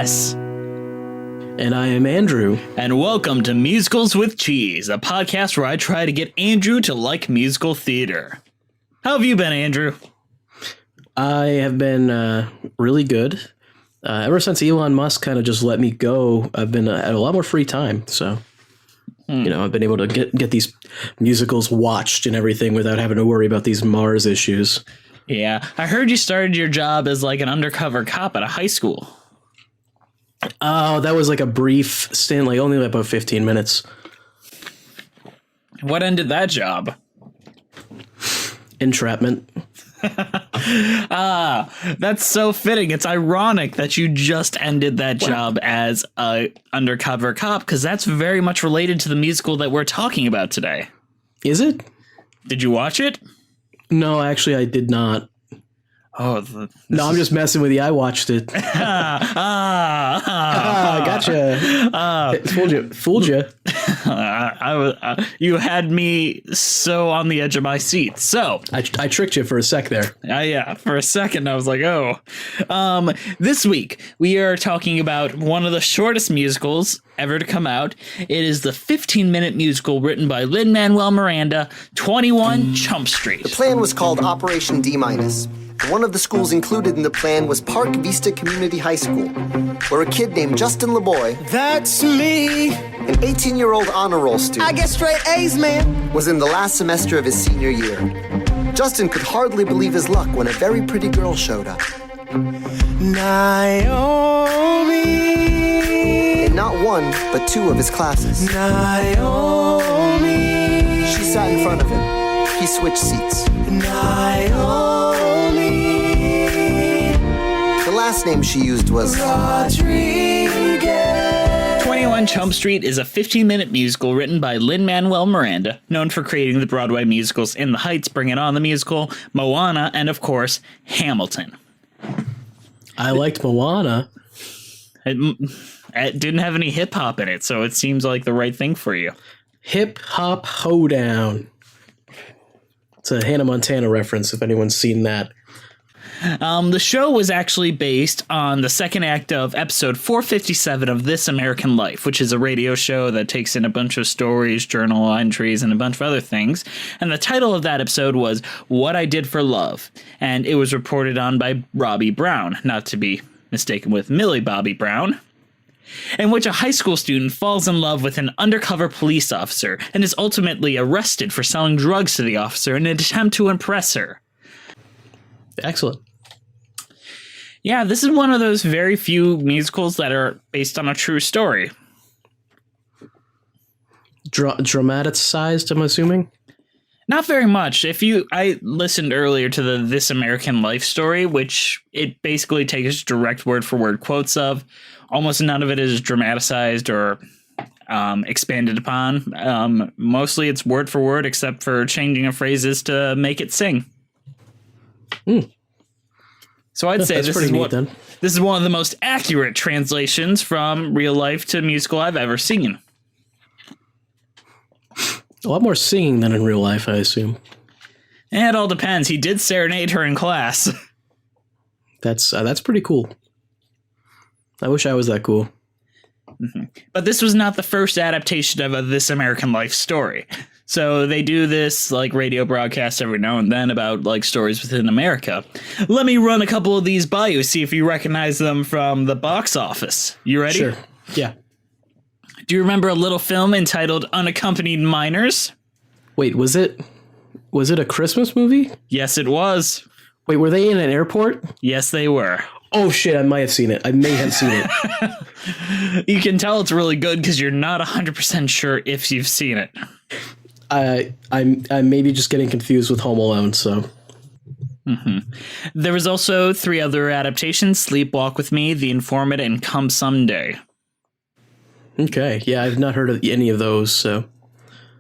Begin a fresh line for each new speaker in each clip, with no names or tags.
Jess.
And I am Andrew.
And welcome to Musicals with Cheese, a podcast where I try to get Andrew to like musical theater. How have you been, Andrew?
I have been really good. Ever since Elon Musk kind of just let me go, I've been at a lot more free time. So, I've been able to get these musicals watched and everything without having to worry about these Mars issues.
Yeah, I heard you started your job as like an undercover cop at a high school.
Oh, that was like a brief stint, like only about 15 minutes.
What ended that job?
Entrapment.
That's so fitting. It's ironic that you just ended that job as a undercover cop, because that's very much related to the musical that we're talking about today.
Is it?
Did you watch it?
No, actually, I did not.
Oh,
I'm just messing with you. I watched it. Gotcha. Fooled you.
You had me so on the edge of my seat. So
I tricked you for a sec there.
Yeah, for a second I was like, oh. This week we are talking about one of the shortest musicals ever to come out. It is the 15-minute musical written by Lin Manuel Miranda, 21 Chump Street.
The plan was called Operation D-. One of the schools included in the plan was Park Vista Community High School, where a kid named Justin LeBoy,
that's me,
an 18-year-old honor roll student,
I get straight A's, man,
was in the last semester of his senior year. Justin could hardly believe his luck when a very pretty girl showed up.
Naomi.
In not one, but two of his classes.
Naomi.
She sat in front of him. He switched seats.
Naomi.
The last name she used was
Rodriguez.
21 Chump Street is a 15-minute musical written by Lin Manuel Miranda, known for creating the Broadway musicals In the Heights, Bring It On the Musical, Moana, and of course, Hamilton.
I liked Moana.
It didn't have any hip-hop in it, so it seems like the right thing for you.
Hip Hop Hoedown. It's a Hannah Montana reference, if anyone's seen that.
The show was actually based on the second act of episode 457 of This American Life, which is a radio show that takes in a bunch of stories, journal entries, and a bunch of other things. And the title of that episode was What I Did for Love. And it was reported on by Robbie Brown, not to be mistaken with Millie Bobby Brown, in which a high school student falls in love with an undercover police officer and is ultimately arrested for selling drugs to the officer in an attempt to impress her.
Excellent.
Yeah, this is one of those very few musicals that are based on a true story.
Dramatized, I'm assuming?
Not very much. I listened earlier to the This American Life story, which it basically takes direct word-for-word quotes of. Almost none of it is dramatized or expanded upon. Mostly it's word for word, except for changing of phrases to make it sing. So I'd say this is one of the most accurate translations from real life to musical I've ever seen.
A lot more singing than in real life, I assume.
It all depends. He did serenade her in class.
That's pretty cool. I wish I was that cool.
Mm-hmm. But this was not the first adaptation of a This American Life story. So they do this like radio broadcast every now and then about like stories within America. Let me run a couple of these by you, see if you recognize them from the box office. You ready?
Sure. Yeah.
Do you remember a little film entitled Unaccompanied Minors?
Wait, was it a Christmas movie?
Yes, it was.
Wait, were they in an airport?
Yes, they were.
Oh shit, I might have seen it. I may have seen it.
You can tell it's really good because you're not 100% sure if you've seen it.
I'm maybe just getting confused with Home Alone, so.
Mm-hmm. There was also 3 other adaptations: Sleep Walk with Me, The Informant, and Come Someday.
Okay, yeah, I've not heard of any of those, so.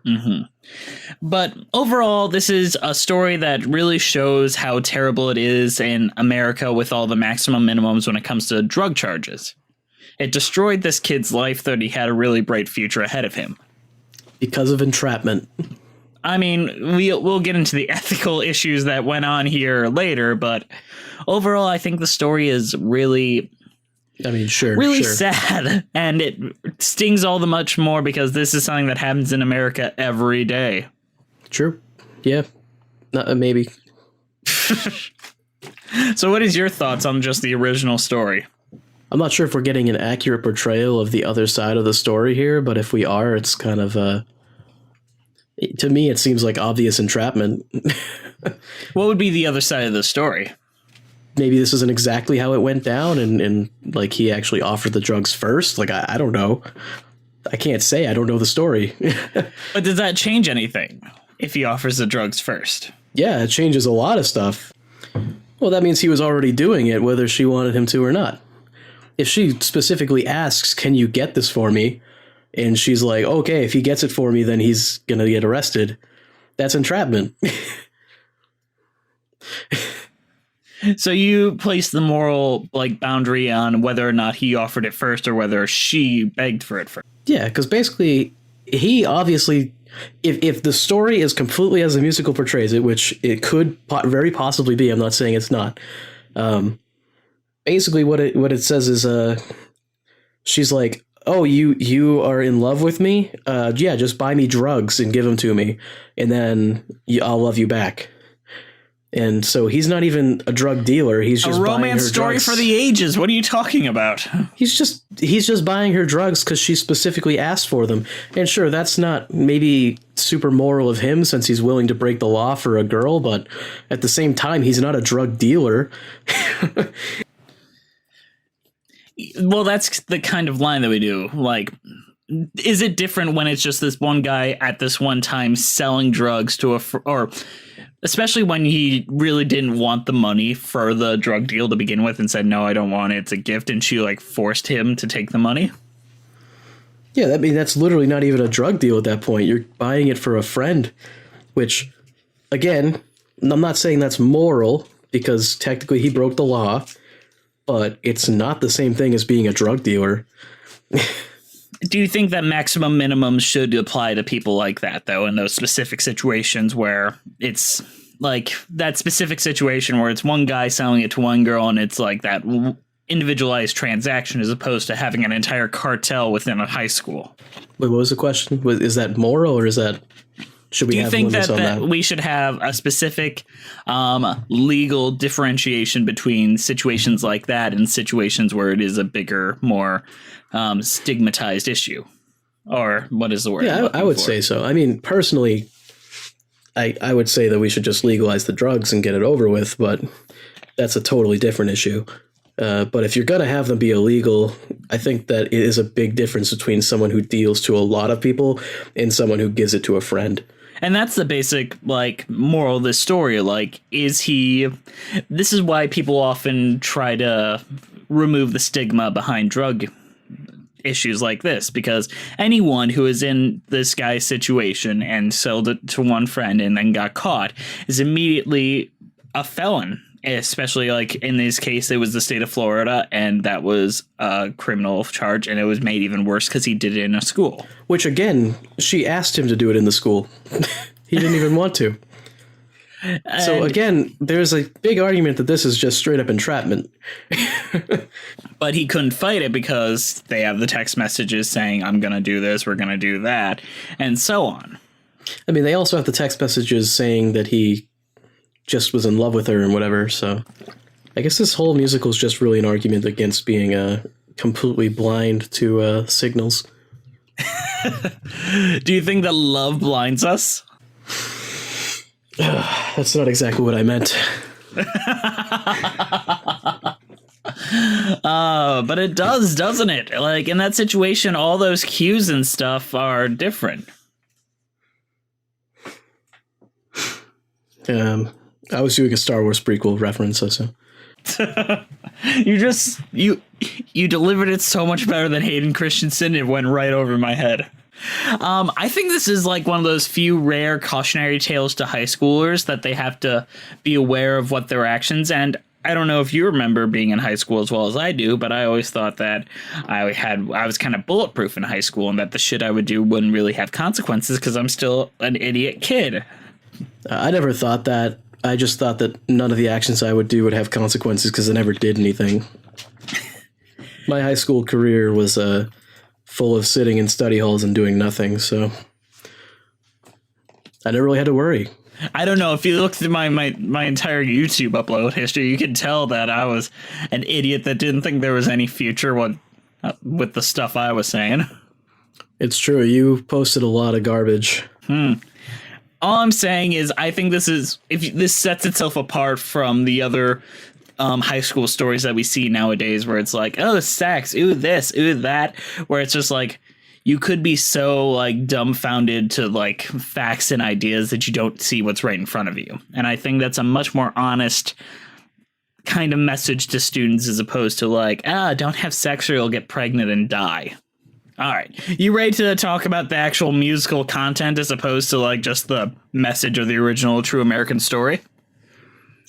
Mm-hmm. But overall, this is a story that really shows how terrible it is in America with all the maximum minimums when it comes to drug charges. It destroyed this kid's life, though he had a really bright future ahead of him.
Because of entrapment.
I mean, we'll get into the ethical issues that went on here later, but overall, I think the story is really
I mean, sure.
Really
sure.
sad. And it stings all the much more because this is something that happens in America every day.
True. Yeah. Maybe.
So what is your thoughts on just the original story?
I'm not sure if we're getting an accurate portrayal of the other side of the story here, but if we are, it's kind of, to me, it seems like obvious entrapment.
What would be the other side of the story?
Maybe this isn't exactly how it went down, and like he actually offered the drugs first. Like, I don't know. I can't say. I don't know the story.
But does that change anything if he offers the drugs first?
Yeah, it changes a lot of stuff. Well, that means he was already doing it, whether she wanted him to or not. If she specifically asks, can you get this for me? And she's like, okay, if he gets it for me, then he's going to get arrested. That's entrapment.
So you place the moral boundary on whether or not he offered it first or whether she begged for it first.
Yeah, because basically he obviously, if the story is completely as the musical portrays it, which it could very possibly be, I'm not saying it's not. Basically what it says is she's like, oh, you are in love with me? Yeah, just buy me drugs and give them to me, and then I'll love you back. And so he's not even a drug dealer. He's just
a
buying
romance
her
story
drugs.
for the ages. What are you talking about?
He's just buying her drugs because she specifically asked for them. And sure, that's not maybe super moral of him since he's willing to break the law for a girl, but at the same time, he's not a drug dealer.
Well, that's the kind of line that we do. Like, is it different when it's just this one guy at this one time selling drugs to or especially when he really didn't want the money for the drug deal to begin with and said, no, I don't want it. It's a gift. And she forced him to take the money.
Yeah, I mean, that's literally not even a drug deal at that point. You're buying it for a friend, which, again, I'm not saying that's moral because technically he broke the law, but it's not the same thing as being a drug dealer.
Do you think that maximum minimums should apply to people like that, though, in those specific situations where it's like that specific situation where it's one guy selling it to one girl and it's like that individualized transaction as opposed to having an entire cartel within a high school?
Wait, what was the question? Is that moral or is that... Should we
Do you
have
think
limits on
that
that?
we should have a specific legal differentiation between situations like that and situations where it is a bigger, more stigmatized issue? Or what is the word?
Yeah, I would say so. I mean, personally, I would say that we should just legalize the drugs and get it over with, but that's a totally different issue. But if you're going to have them be illegal, I think that it is a big difference between someone who deals to a lot of people and someone who gives it to a friend.
And that's the basic, moral of this story. This is why people often try to remove the stigma behind drug issues like this, because anyone who is in this guy's situation and sold it to one friend and then got caught is immediately a felon. Especially in this case, it was the state of Florida, and that was a criminal charge, and it was made even worse because he did it in a school.
Which, again, she asked him to do it in the school. He didn't even want to. So, again, there's a big argument that this is just straight up entrapment.
But he couldn't fight it because they have the text messages saying, I'm going to do this, we're going to do that, and so on.
I mean, they also have the text messages saying that he just was in love with her and whatever, so I guess this whole musical is just really an argument against being completely blind to signals.
Do you think that love blinds us?
That's not exactly what I meant.
But it does, doesn't it? In that situation, all those cues and stuff are different.
I was doing a Star Wars prequel reference, so.
You delivered it so much better than Hayden Christensen. It went right over my head. I think this is one of those few rare cautionary tales to high schoolers that they have to be aware of what their actions. And I don't know if you remember being in high school as well as I do, but I always thought that I was kind of bulletproof in high school and that the shit I would do wouldn't really have consequences because I'm still an idiot kid.
I never thought that. I just thought that none of the actions I would do would have consequences because I never did anything. My high school career was full of sitting in study halls and doing nothing, so I never really had to worry.
I don't know. If you look through my entire YouTube upload history, you can tell that I was an idiot that didn't think there was any future with the stuff I was saying.
It's true. You posted a lot of garbage.
All I'm saying is I think this sets itself apart from the other high school stories that we see nowadays, where it's like, oh, sex, ooh, this, ooh, that, where it's just like, you could be so like dumbfounded to like facts and ideas that you don't see what's right in front of you. And I think that's a much more honest kind of message to students, as opposed to like, don't have sex or you'll get pregnant and die. All right. You ready to talk about the actual musical content as opposed to like just the message of the original true American story?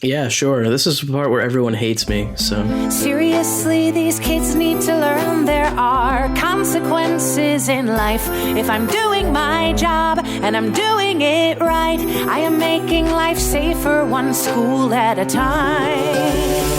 Yeah, sure. This is the part where everyone hates me, so.
Seriously, these kids need to learn there are consequences in life. If I'm doing my job and I'm doing it right, I am making life safer one school at a time.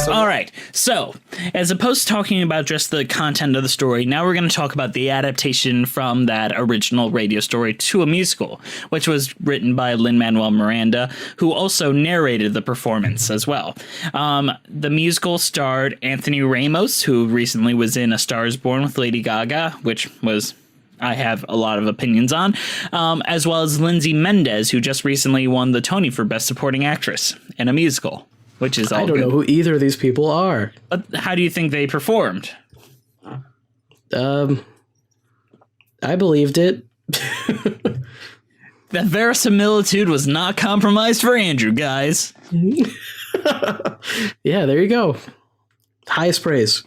All right. So, as opposed to talking about just the content of the story, now we're going to talk about the adaptation from that original radio story to a musical, which was written by Lin Manuel Miranda, who also narrated the performance as well. The musical starred Anthony Ramos, who recently was in A Star Is Born with Lady Gaga, which was I have a lot of opinions on, as well as Lindsay Mendez, who just recently won the Tony for Best Supporting Actress in a musical. Which is all
I don't know who either of these people are.
But how do you think they performed?
I believed it.
The verisimilitude was not compromised for Andrew, guys.
Yeah, there you go. Highest praise.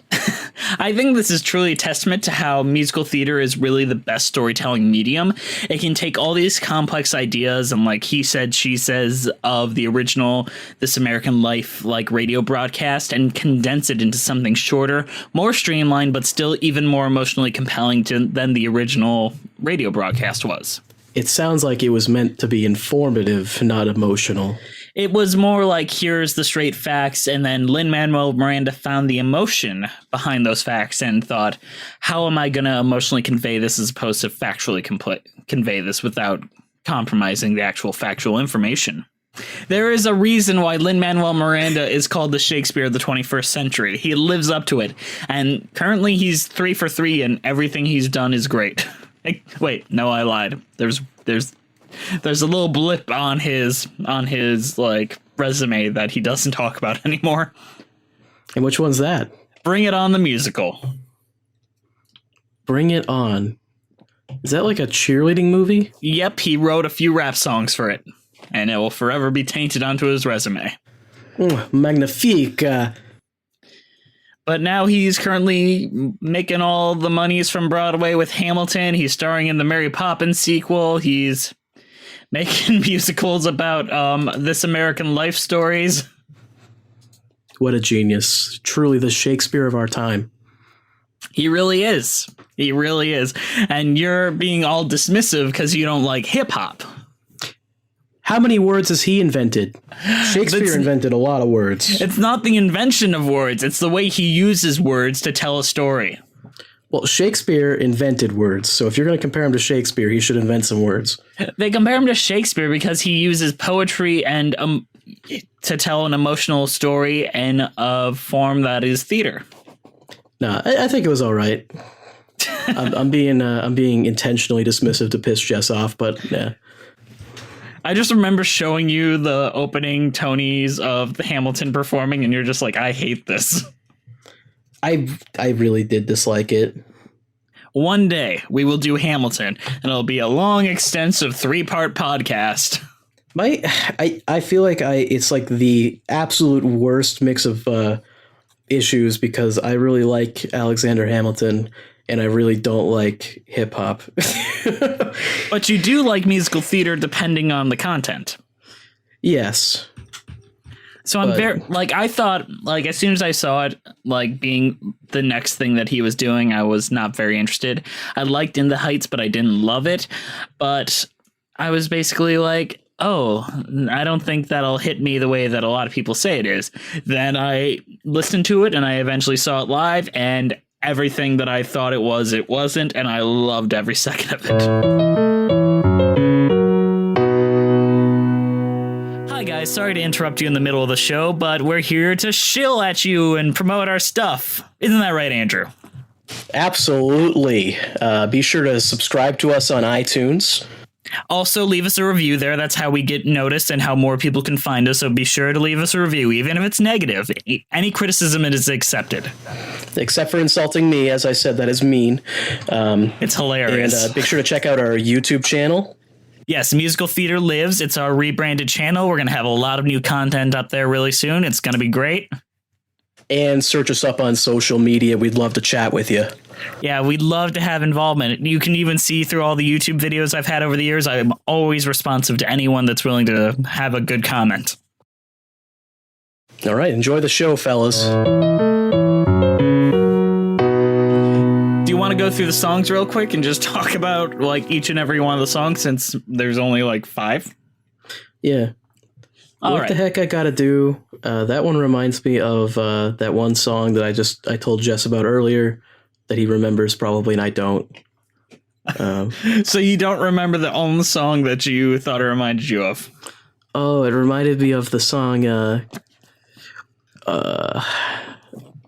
I think this is truly a testament to how musical theater is really the best storytelling medium. It can take all these complex ideas and like he said, she says of the original This American Life like radio broadcast and condense it into something shorter, more streamlined, but still even more emotionally compelling than the original radio broadcast was.
It sounds like it was meant to be informative, not emotional.
It was more like, here's the straight facts, and then Lin Manuel Miranda found the emotion behind those facts and thought, how am I going to emotionally convey this as opposed to factually convey this without compromising the actual factual information? There is a reason why Lin Manuel Miranda is called the Shakespeare of the 21st century. He lives up to it, and currently he's 3 for 3, and everything he's done is great. Wait, no, I lied. There's a little blip on his like resume that he doesn't talk about anymore.
And which one's that?
Bring It On, the musical.
Bring It On. Is that like a cheerleading movie?
Yep, he wrote a few rap songs for it, and it will forever be tainted onto his resume.
Magnifique.
But now he's currently making all the monies from Broadway with Hamilton. He's starring in the Mary Poppins sequel. He's making musicals about This American Life stories.
What a genius. Truly the Shakespeare of our time.
He really is. He really is. And you're being all dismissive because you don't like hip-hop.
How many words has he invented? Shakespeare invented a lot of words.
It's not the invention of words. It's the way he uses words to tell a story.
Well, Shakespeare invented words, so if you're going to compare him to Shakespeare, he should invent some words.
They compare him to Shakespeare because he uses poetry and to tell an emotional story in a form that is theater.
No, I think it was all right. I'm being intentionally dismissive to piss Jess off, but yeah.
I just remember showing you the opening Tonys of the Hamilton performing, and you're just like, I hate this.
I really did dislike it.
One day we will do Hamilton, and it'll be a long, extensive 3-part podcast.
I feel like it's like the absolute worst mix of issues because I really like Alexander Hamilton and I really don't like hip hop.
But you do like musical theater depending on the content.
Yes.
So I'm very like I thought like as soon as I saw it like being the next thing that he was doing, I was not very interested. I liked In the Heights, but I didn't love it. But I was basically like, oh, I don't think that'll hit me the way that a lot of people say it is. Then I listened to it and I eventually saw it live, and everything that I thought it wasn't, and I loved every second of it. Hi guys, sorry to interrupt you in the middle of the show, but we're here to shill at you and promote our stuff. Isn't that right, Andrew?
Absolutely. Be sure to subscribe to us on iTunes.
Also, leave us a review there. That's how we get noticed and how more people can find us. So be sure to leave us a review, even if it's negative. Any criticism is accepted.
Except for insulting me, as I said, that is mean.
It's hilarious.
And be sure to check out our YouTube channel.
Yes, Musical Theater Lives. It's our rebranded channel. We're going to have a lot of new content up there really soon. It's going to be great.
And search us up on social media. We'd love to chat with you.
Yeah, we'd love to have involvement. You can even see through all the YouTube videos I've had over the years, I'm always responsive to anyone that's willing to have a good comment.
All right, enjoy the show, fellas.
Do you want to go through the songs real quick and just talk about like each and every one of the songs, since there's only like 5?
Yeah. What the heck I gotta do? That one reminds me of that one song that I told Jess about earlier that he remembers probably, and I don't.
So you don't remember the only song that you thought it reminded you of?
Oh, it reminded me of the song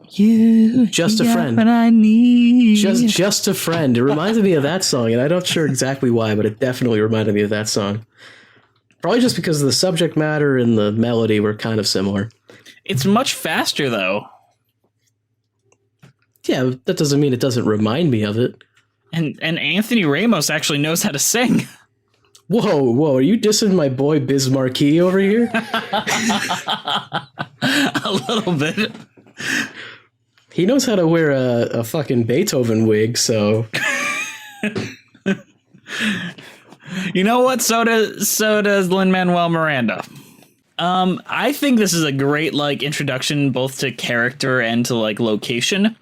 Just a Friend.
What I need.
Just a Friend. It reminded me of that song, and I'm not sure exactly why, but it definitely reminded me of that song. Probably just because the subject matter and the melody were kind of similar.
It's much faster, though.
Yeah, that doesn't mean it doesn't remind me of it.
And Anthony Ramos actually knows how to sing.
Whoa, are you dissing my boy Biz Marquis over here?
A little bit.
He knows how to wear a fucking Beethoven wig, so...
You know what? So does Lin Manuel Miranda. I think this is a great like introduction both to character and to like location.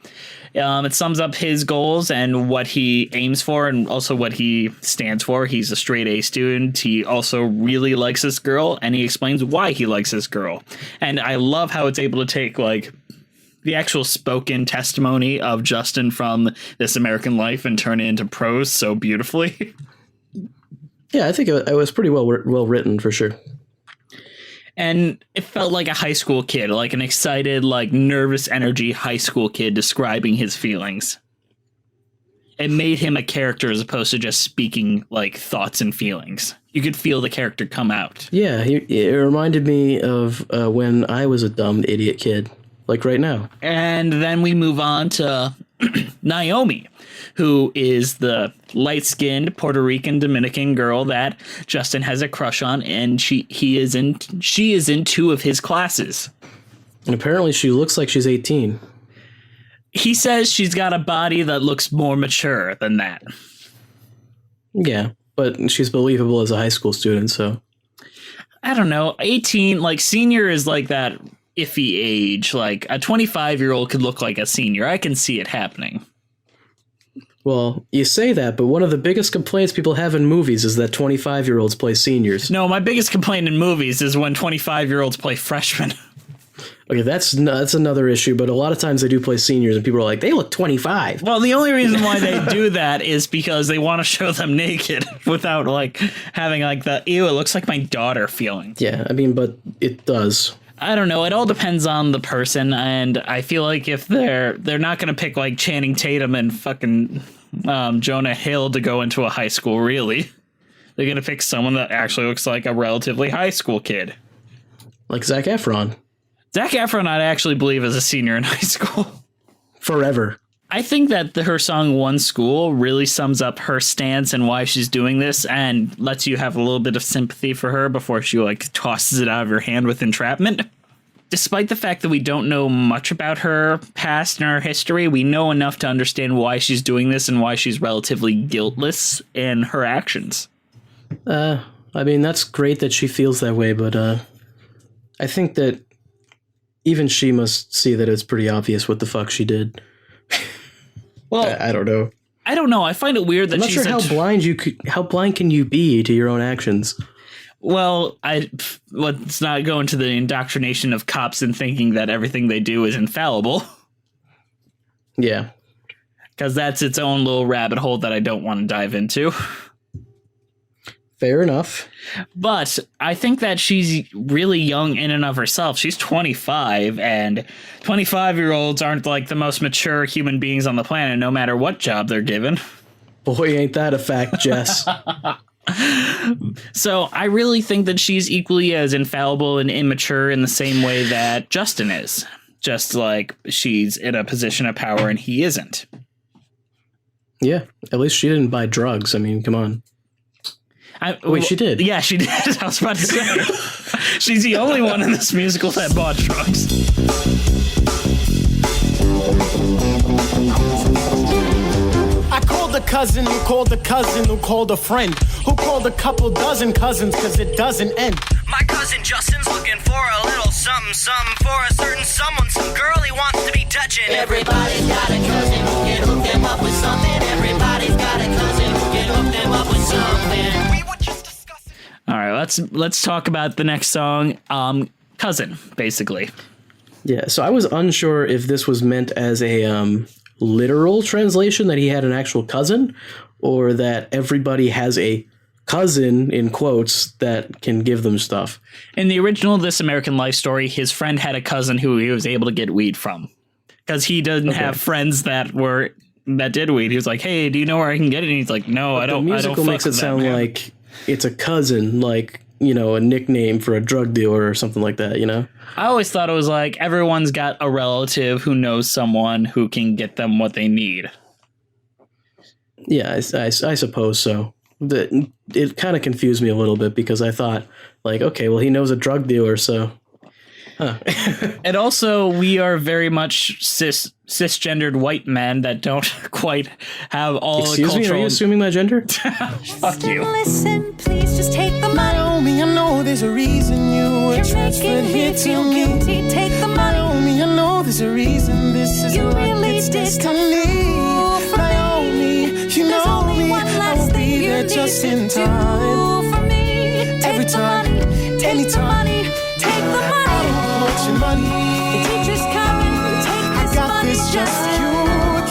It sums up his goals and what he aims for, and also what he stands for. He's a straight A student. He also really likes this girl, and he explains why he likes this girl. And I love how it's able to take like the actual spoken testimony of Justin from This American Life and turn it into prose so beautifully.
Yeah, I think it was pretty well written for sure.
And it felt like a high school kid, like an excited, like nervous energy high school kid describing his feelings. It made him a character as opposed to just speaking like thoughts and feelings. You could feel the character come out.
Yeah, it reminded me of when I was a dumb idiot kid, like right now.
And then we move on to Naomi, who is the light-skinned Puerto Rican Dominican girl that Justin has a crush on, and she is in 2 of his classes.
And apparently she looks like she's 18.
He says she's got a body that looks more mature than that.
Yeah, but she's believable as a high school student, so...
I don't know. 18, like, senior is like that iffy age. Like, a 25-year-old could look like a senior. I can see it happening.
Well, you say that, but one of the biggest complaints people have in movies is that 25-year-olds play seniors.
No, my biggest complaint in movies is when 25-year-olds play freshmen.
Okay, that's another issue, but a lot of times they do play seniors, and people are like, they look 25.
Well, the only reason why they do that is because they want to show them naked without, like, having, like, the, ew, it looks like my daughter feeling.
Yeah, I mean, but it does.
I don't know. It all depends on the person, and I feel like if they're not going to pick like Channing Tatum and fucking Jonah Hill to go into a high school, really. They're going to pick someone that actually looks like a relatively high school kid.
Like Zac Efron.
Zac Efron, I actually believe, is a senior in high school.
Forever.
I think that her song One School really sums up her stance and why she's doing this, and lets you have a little bit of sympathy for her before she like tosses it out of your hand with entrapment. Despite the fact that we don't know much about her past and her history, we know enough to understand why she's doing this and why she's relatively guiltless in her actions.
I mean, that's great that she feels that way, but I think that even she must see that it's pretty obvious what the fuck she did. Well, I don't know. I
don't know. I find it weird that
I'm not sure how blind can you be to your own actions.
Well, let's not go into the indoctrination of cops and thinking that everything they do is infallible.
Yeah.
Because that's its own little rabbit hole that I don't want to dive into.
Fair enough.
But I think that she's really young in and of herself. She's 25, and 25-year-olds aren't like the most mature human beings on the planet, no matter what job they're given.
Boy, ain't that a fact, Jess.
So I really think that she's equally as infallible and immature in the same way that Justin is. Just like she's in a position of power and he isn't.
Yeah, at least she didn't buy drugs. I mean, come on. Wait, she did?
Yeah, she did. I was about to say. She's the only one in this musical that bought drugs.
I called a cousin who called a cousin who called a friend who called a couple dozen cousins because it doesn't end.
My cousin Justin's looking for a little something, something for a certain someone, some girl he wants to be touching. Everybody's got a cousin who can hook them up with something. Everybody's got a cousin who can hook them up with something. We were just discussing.
All right, let's talk about the next song. Cousin, basically.
Yeah, so I was unsure if this was meant as a literal translation, that he had an actual cousin, or that everybody has a cousin, in quotes, that can give them stuff.
In the original This American Life story, his friend had a cousin who he was able to get weed from. Because he doesn't have friends that did weed. He was like, hey, do you know where I can get it? And he's like, no, I don't.
The musical makes it sound like it's a cousin, like, you know, a nickname for a drug dealer or something like that, you know?
I always thought it was like everyone's got a relative who knows someone who can get them what they need.
Yeah, I suppose so. It kind of confused me a little bit because I thought, like, okay, well, he knows a drug dealer, so... Huh.
And also, we are very much cisgendered white men that don't quite have all
Excuse
the cultural...
me, are you assuming my gender?
Fuck you.
Listen, please just take the money.
Naomi, I know there's a reason you were
You're
transferred
making
here
me
to
feel
me.
guilty. Take the money.
Naomi, I know there's a reason this is
You
like
really
it's
did
destiny.
come through for
Naomi, you
There's
know
only
me,
one
I
last
will
thing
be
you
there
need
just
to
in
do
time.
for me.
Every
Take the
time,
money. Take the
anytime.
money. Take the money.
What's your money?
The teacher's coming. Take this
Got
money.
this just you.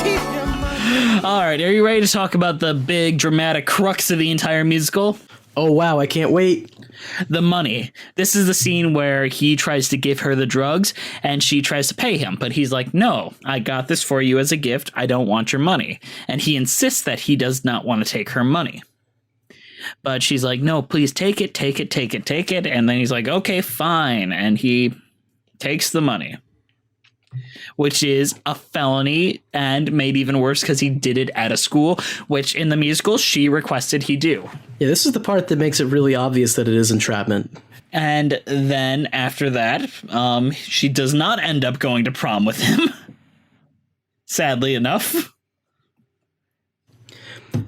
Keep your money.
All right, are you ready to talk about the big dramatic crux of the entire musical?
Oh, wow, I can't wait.
The money. This is the scene where he tries to give her the drugs and she tries to pay him, but he's like, no, I got this for you as a gift. I don't want your money. And he insists that he does not want to take her money. But she's like, no, please take it, take it, take it, take it. And then he's like, okay, fine. And he takes the money, which is a felony and maybe even worse because he did it at a school, which in the musical she requested he do.
Yeah, this is the part that makes it really obvious that it is entrapment.
And then after that, she does not end up going to prom with him. Sadly enough.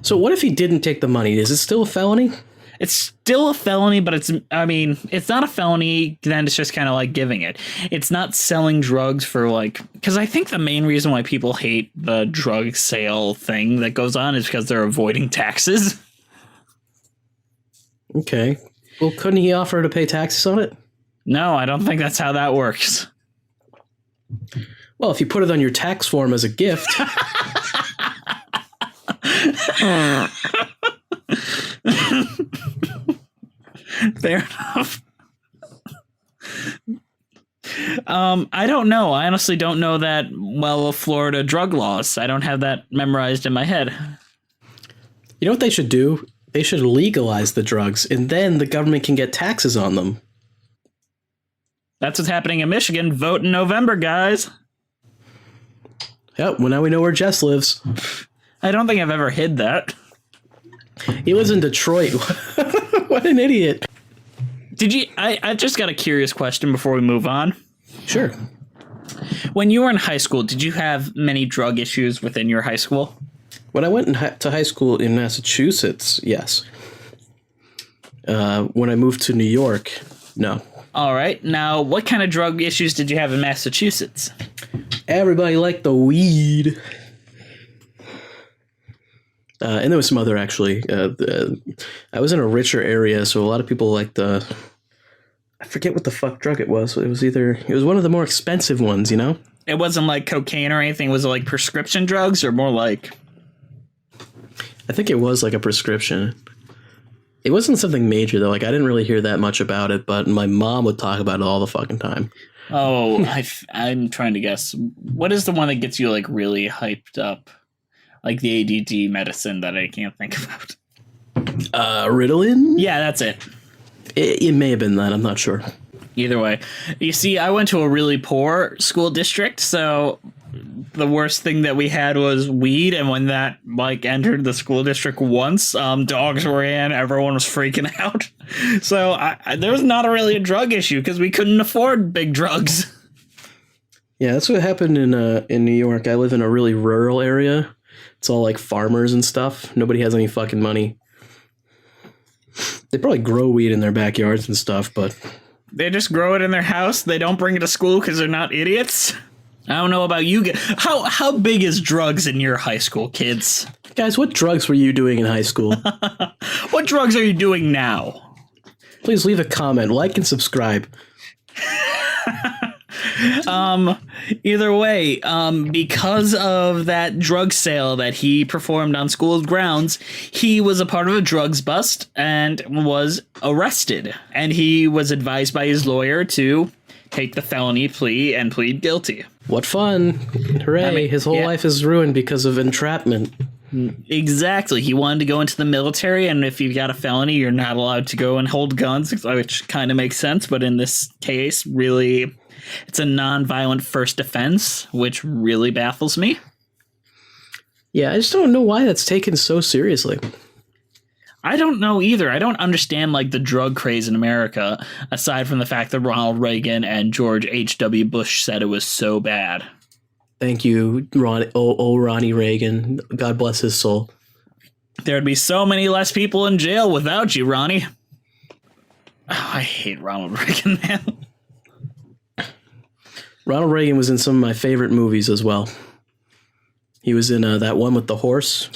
So what if he didn't take the money? Is it still a felony?
It's still a felony, but it's not a felony, then it's just kind of like giving it. It's not selling drugs for because I think the main reason why people hate the drug sale thing that goes on is because they're avoiding taxes.
Okay. Well, couldn't he offer to pay taxes on it?
No, I don't think that's how that works.
Well, if you put it on your tax form as a gift.
Fair enough. I don't know. I honestly don't know that well of Florida drug laws. I don't have that memorized in my head.
You know what they should do? They should legalize the drugs, and then the government can get taxes on them.
That's what's happening in Michigan. Vote in November, guys.
Yep, well, now we know where Jess lives.
I don't think I've ever hid that.
He lives in Detroit. What an idiot.
Did you... I just got a curious question before we move on.
Sure.
When you were in high school, did you have many drug issues within your high school?
When I went to high school in Massachusetts, yes. When I moved to New York, no.
All right. Now, what kind of drug issues did you have in Massachusetts?
Everybody liked the weed. And there was some other, actually. I was in a richer area, so a lot of people like I forget what the fuck drug it was. It was one of the more expensive ones, you know?
It wasn't like cocaine or anything. Was it like prescription drugs or more like...
I think it was like a prescription. It wasn't something major, though. Like, I didn't really hear that much about it, but my mom would talk about it all the fucking time.
Oh, I'm trying to guess. What is the one that gets you, like, really hyped up? Like the ADD medicine that I can't think about.
Ritalin?
Yeah, that's it.
It may have been that. I'm not sure.
Either way. You see, I went to a really poor school district, so the worst thing that we had was weed, and when that, like, entered the school district once, dogs ran, everyone was freaking out. So there was not really a drug issue, because we couldn't afford big drugs.
Yeah, that's what happened in New York. I live in a really rural area. It's all, like, farmers and stuff. Nobody has any fucking money. They probably grow weed in their backyards and stuff, but...
They just grow it in their house. They don't bring it to school because they're not idiots. I don't know about you. How big is drugs in your high school, kids?
Guys, what drugs were you doing in high school?
What drugs are you doing now?
Please leave a comment, like, and subscribe.
Either way, because of that drug sale that he performed on school grounds, he was a part of a drugs bust and was arrested. And he was advised by his lawyer to take the felony plea and plead guilty.
What fun. Hooray. I mean, his whole life is ruined because of entrapment.
Exactly. He wanted to go into the military, and if you've got a felony, you're not allowed to go and hold guns, which kind of makes sense. But in this case, really... It's a non-violent first offense, which really baffles me.
Yeah, I just don't know why that's taken so seriously.
I don't know either. I don't understand, like, the drug craze in America, aside from the fact that Ronald Reagan and George H.W. Bush said it was so bad.
Thank you, Ronnie Reagan. God bless his soul.
There'd be so many less people in jail without you, Ronnie. Oh, I hate Ronald Reagan, man.
Ronald Reagan was in some of my favorite movies as well. He was in that one with the horse.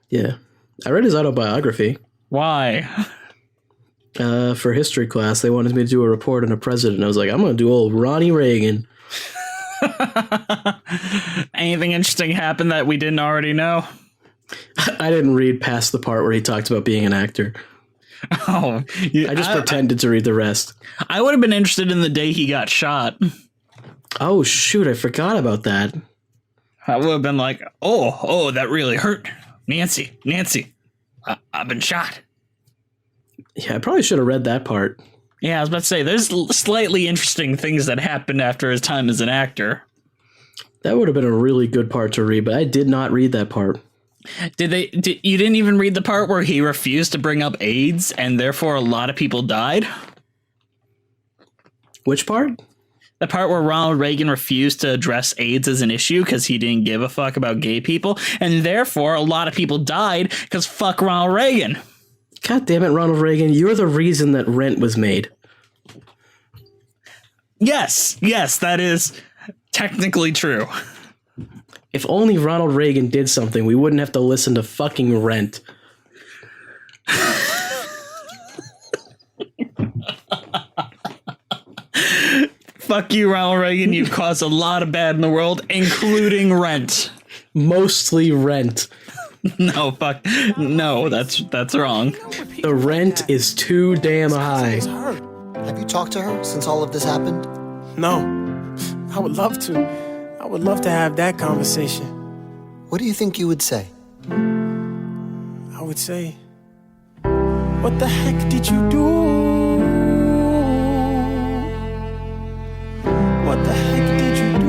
Yeah. I read his autobiography.
Why?
For history class, they wanted me to do a report on a president. I was like, I'm going to do old Ronnie Reagan.
Anything interesting happened that we didn't already know?
I didn't read past the part where he talked about being an actor.
Oh.
I just pretended to read the rest.
I would have been interested in the day he got shot.
Oh, shoot, I forgot about that.
I would have been like, oh, that really hurt. Nancy, I've been shot.
Yeah, I probably should have read that part.
Yeah, I was about to say, there's slightly interesting things that happened after his time as an actor.
That would have been a really good part to read, but I did not read that part.
You didn't even read the part where he refused to bring up AIDS and therefore a lot of people died?
Which part?
The part where Ronald Reagan refused to address AIDS as an issue because he didn't give a fuck about gay people, and therefore a lot of people died because fuck Ronald Reagan.
God damn it, Ronald Reagan, you're the reason that Rent was made.
Yes, that is technically true.
If only Ronald Reagan did something, we wouldn't have to listen to fucking Rent.
Fuck you, Ronald Reagan. You've caused a lot of bad in the world, including Rent.
Mostly Rent.
No, fuck. No, that's wrong.
The rent is too damn high.
Have you talked to her since all of this happened?
No. I would love to. I would love to have that conversation.
What do you think you would say?
I would say, what the heck did you do? What the heck did you do?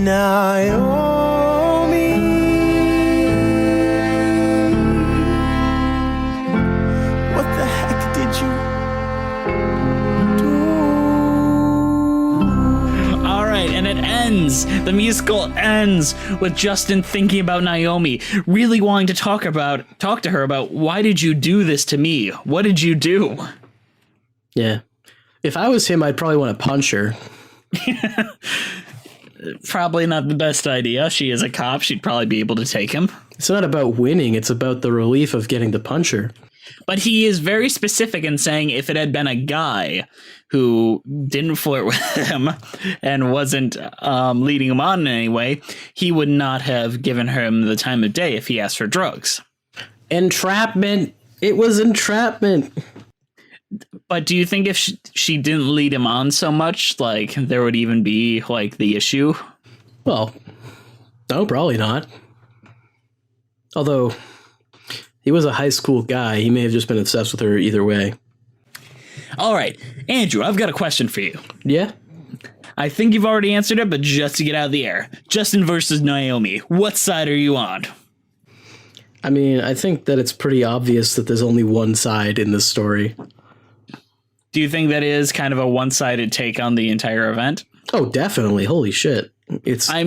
Naomi, what the heck did you do?
All right, and it ends. The musical ends with Justin thinking about Naomi, really wanting to talk to her about, why did you do this to me? What did you do?
Yeah. If I was him, I'd probably want to punch her.
probably not the best idea. She is a cop. She'd probably be able to take him.
It's not about winning. It's about the relief of getting to punch her.
But he is very specific in saying if it had been a guy who didn't flirt with him and wasn't leading him on in any way, he would not have given him the time of day if he asked for drugs.
Entrapment. It was entrapment.
But do you think if she didn't lead him on so much, like, there would even be, like, the issue?
Well, no, probably not. Although, he was a high school guy. He may have just been obsessed with her either way.
All right, Andrew, I've got a question for you.
Yeah?
I think you've already answered it, but just to get out of the air. Justin versus Naomi. What side are you on?
I mean, I think that it's pretty obvious that there's only one side in this story.
Do you think that is kind of a one-sided take on the entire event?
Oh, definitely. Holy shit.
I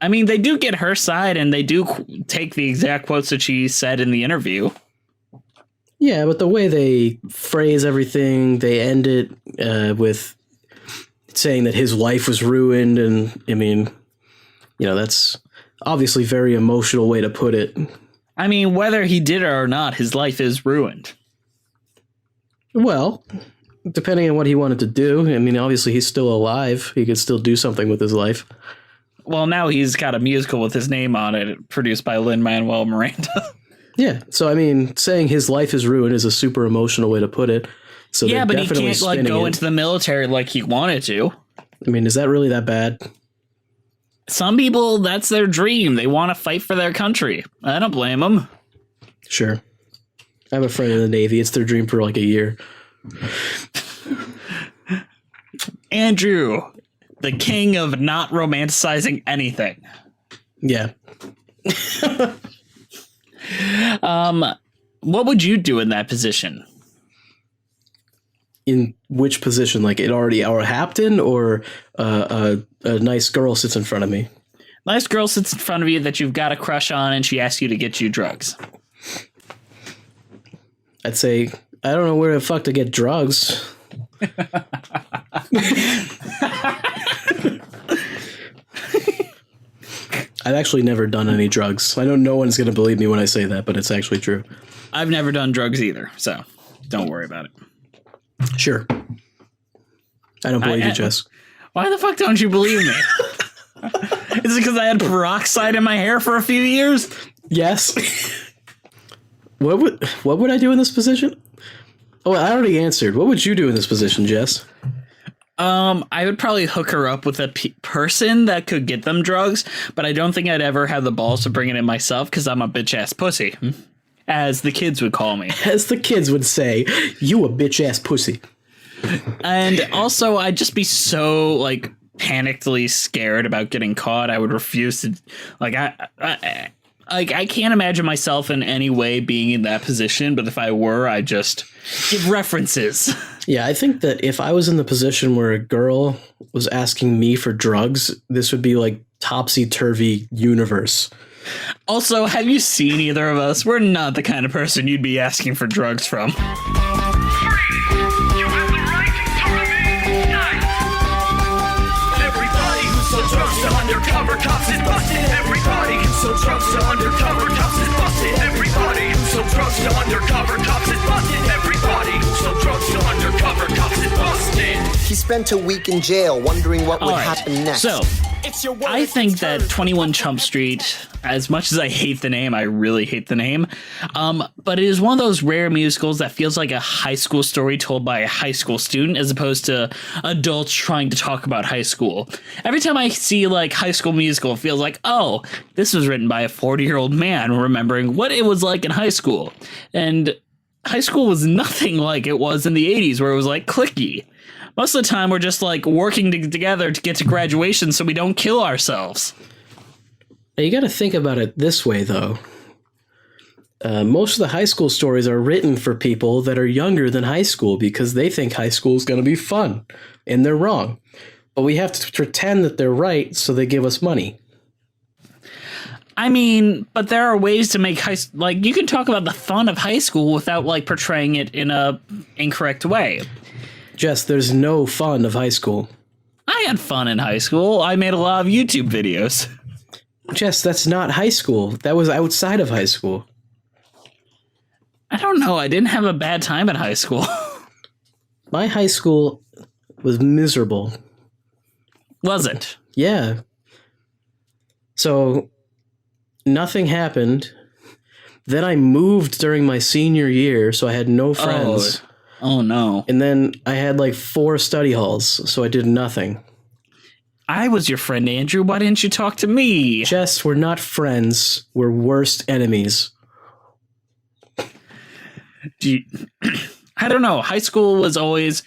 mean, they do get her side, and they do take the exact quotes that she said in the interview.
Yeah, but the way they phrase everything, they end it with saying that his life was ruined, and I mean, that's obviously a very emotional way to put it.
I mean, whether he did it or not, his life is ruined.
Well, depending on what he wanted to do. I mean, obviously he's still alive. He could still do something with his life.
Well, now he's got a musical with his name on it, produced by Lin Manuel Miranda.
Yeah, so I mean, saying his life is ruined is a super emotional way to put it. So
yeah, but he can't go into the military like he wanted to.
I mean, is that really that bad?
Some people, that's their dream. They want to fight for their country. I don't blame them.
Sure. I have a friend in the Navy. It's their dream for like a year.
Andrew, the king of not romanticizing anything.
Yeah.
What would you do in that position?
In which position? Like it already happened, or a nice girl sits in front of me?
Nice girl sits in front of you that you've got a crush on, and she asks you to get you drugs.
I'd say, I don't know where the fuck to get drugs. I've actually never done any drugs. I know no one's going to believe me when I say that, but it's actually true.
I've never done drugs either, so don't worry about it.
Sure. I don't believe you, Jess.
Why the fuck don't you believe me? Is it because I had peroxide in my hair for a few years?
Yes. What would I do in this position? Oh, I already answered. What would you do in this position, Jess?
I would probably hook her up with a person that could get them drugs, but I don't think I'd ever have the balls to bring it in myself because I'm a bitch-ass pussy, as the kids would call me.
As the kids would say, you a bitch-ass pussy.
And also, I'd just be so, like, panically scared about getting caught. I would refuse to, like, I can't imagine myself in any way being in that position, but if I were, I'd just give references.
Yeah, I think that if I was in the position where a girl was asking me for drugs, this would be like topsy-turvy universe.
Also, have you seen either of us? We're not the kind of person you'd be asking for drugs from.
Undercover cops is busted. Everybody who sold drugs to undercover cops is busted. Everybody who sold drugs to undercover cops is busted. Everybody who sold drugs to undercover cops is busted.
He spent a week in jail wondering what would happen next.
So, I think that 21 Chump Street, as much as I hate the name, I really hate the name, but it is one of those rare musicals that feels like a high school story told by a high school student as opposed to adults trying to talk about high school. Every time I see like High School Musical, it feels like, oh, this was written by a 40-year-old man remembering what it was like in high school. And high school was nothing like it was in the 80s where it was like cliquey. Most of the time, we're just like working together to get to graduation so we don't kill ourselves.
Now, you got to think about it this way, though. Most of the high school stories are written for people that are younger than high school because they think high school is going to be fun, and they're wrong. But we have to pretend that they're right, so they give us money.
I mean, but there are ways to make like you can talk about the fun of high school without like portraying it in a incorrect way.
Jess, there's no fun of high school.
I had fun in high school. I made a lot of YouTube videos.
Jess, that's not high school. That was outside of high school.
I don't know. I didn't have a bad time in high school.
My high school was miserable.
Was it?
Yeah. So nothing happened. Then I moved during my senior year, so I had no friends.
Oh no.
And then I had like 4 study halls, so I did nothing.
I was your friend, Andrew. Why didn't you talk to me?
Jess, we're not friends. We're worst enemies.
I don't know. High school was always...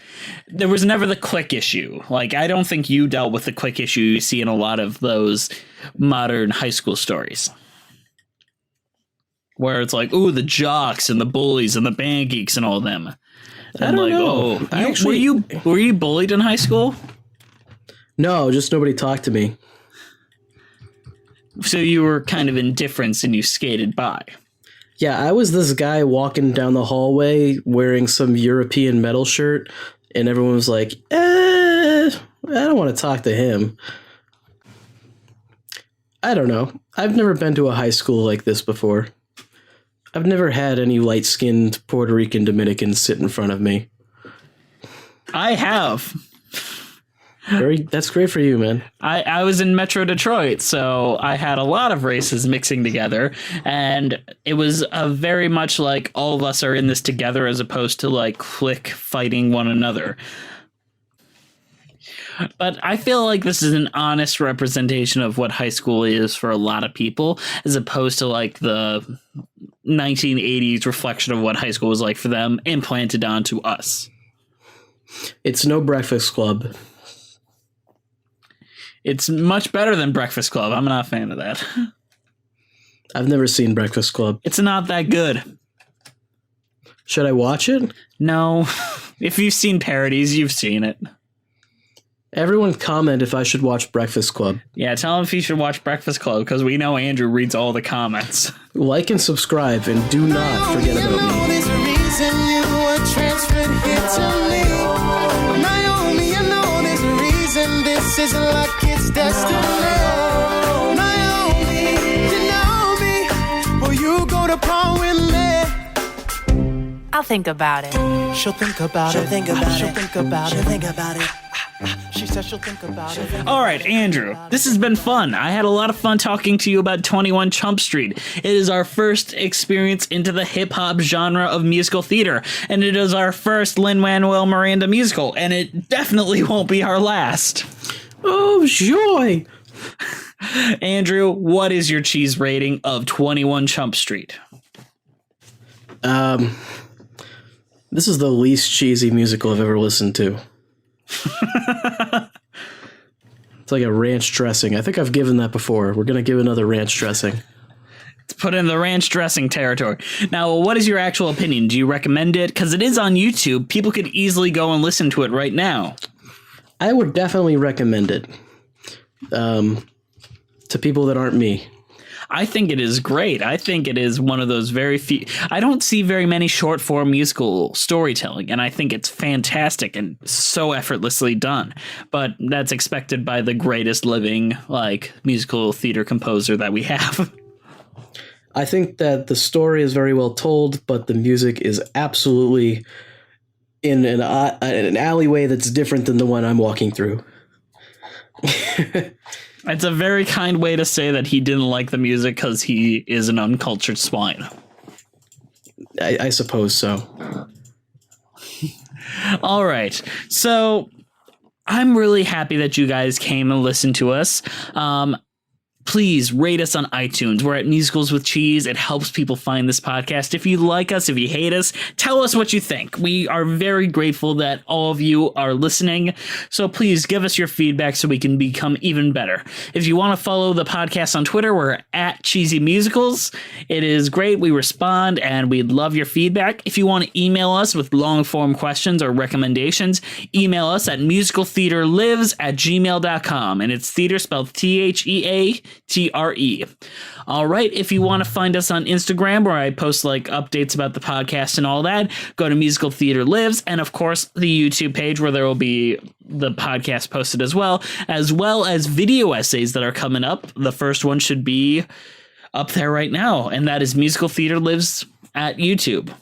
There was never the clique issue. Like, I don't think you dealt with the clique issue you see in a lot of those modern high school stories. Where it's like, ooh, the jocks and the bullies and the band geeks and all them. And
I don't know.
Were you bullied in high school?
No, just nobody talked to me.
So you were kind of indifferent and you skated by.
Yeah, I was this guy walking down the hallway wearing some European metal shirt, and everyone was like, I don't want to talk to him. I don't know. I've never been to a high school like this before. I've never had any light-skinned Puerto Rican Dominicans sit in front of me.
I have.
That's great for you, man.
I was in Metro Detroit, so I had a lot of races mixing together, and it was very much like all of us are in this together as opposed to like clique fighting one another. But I feel like this is an honest representation of what high school is for a lot of people, as opposed to like the 1980s reflection of what high school was like for them implanted onto us.
It's no Breakfast Club.
It's much better than Breakfast Club. I'm not a fan of that.
I've never seen Breakfast Club.
It's not that good.
Should I watch it?
No. If you've seen parodies, you've seen it.
Everyone comment if I should watch Breakfast Club.
Yeah, tell him if you should watch Breakfast Club, because we know Andrew reads all the comments.
Like and subscribe, and do not forget about me.
There's a reason you were transferred here to me. Naomi, I know there's a reason this isn't like it's destiny. Naomi, you know me. Will you go to prom with me?
I'll think about it.
She'll think about it. She'll think about it. She'll think about it. She'll think about it. She said she'll think about it.
All right, Andrew, this has been fun. I had a lot of fun talking to you about 21 Chump Street. It is our first experience into the hip-hop genre of musical theater, and it is our first Lin Manuel Miranda musical, and it definitely won't be our last.
Oh, joy!
Andrew, what is your cheese rating of 21 Chump Street?
This is the least cheesy musical I've ever listened to. It's like a ranch dressing. I think I've given that before. We're going to give another ranch dressing.
It's put in the ranch dressing territory. Now, what is your actual opinion? Do you recommend it? Because it is on YouTube. People could easily go and listen to it right now.
I would definitely recommend it to people that aren't me.
I think it is great. I think it is one of those very few. I don't see very many short form musical storytelling, and I think it's fantastic and so effortlessly done. But that's expected by the greatest living like musical theater composer that we have.
I think that the story is very well told, but the music is absolutely in an alleyway that's different than the one I'm walking through.
It's a very kind way to say that he didn't like the music because he is an uncultured swine.
I suppose so.
All right. So I'm really happy that you guys came and listened to us. Please rate us on iTunes. We're at Musicals with Cheese. It helps people find this podcast. If you like us, if you hate us, tell us what you think. We are very grateful that all of you are listening. So please give us your feedback so we can become even better. If you want to follow the podcast on Twitter, we're at Cheesy Musicals. It is great. We respond and we'd love your feedback. If you want to email us with long form questions or recommendations, email us at musicaltheaterlives@gmail.com. And it's theater spelled THEA. All right, if you want to find us on Instagram, where I post like updates about the podcast and all that, go to Musical Theater Lives, and of course the YouTube page where there will be the podcast posted as well as video essays that are coming up. The first one should be up there right now, and that is Musical Theater Lives at YouTube.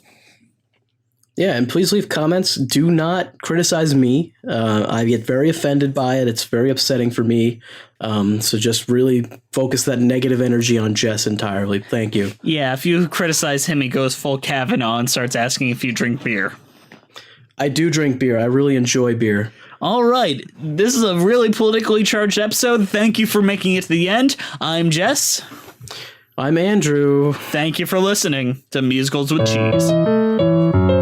Yeah, and please leave comments. Do not criticize me. I get very offended by it. It's very upsetting for me. So just really focus that negative energy on Jess entirely. Thank you.
Yeah, if you criticize him, he goes full Kavanaugh and starts asking if you drink beer.
I do drink beer. I really enjoy beer.
All right, this is a really politically charged episode. Thank you for making it to the end. I'm Jess.
I'm Andrew.
Thank you for listening to Musicals with Cheese.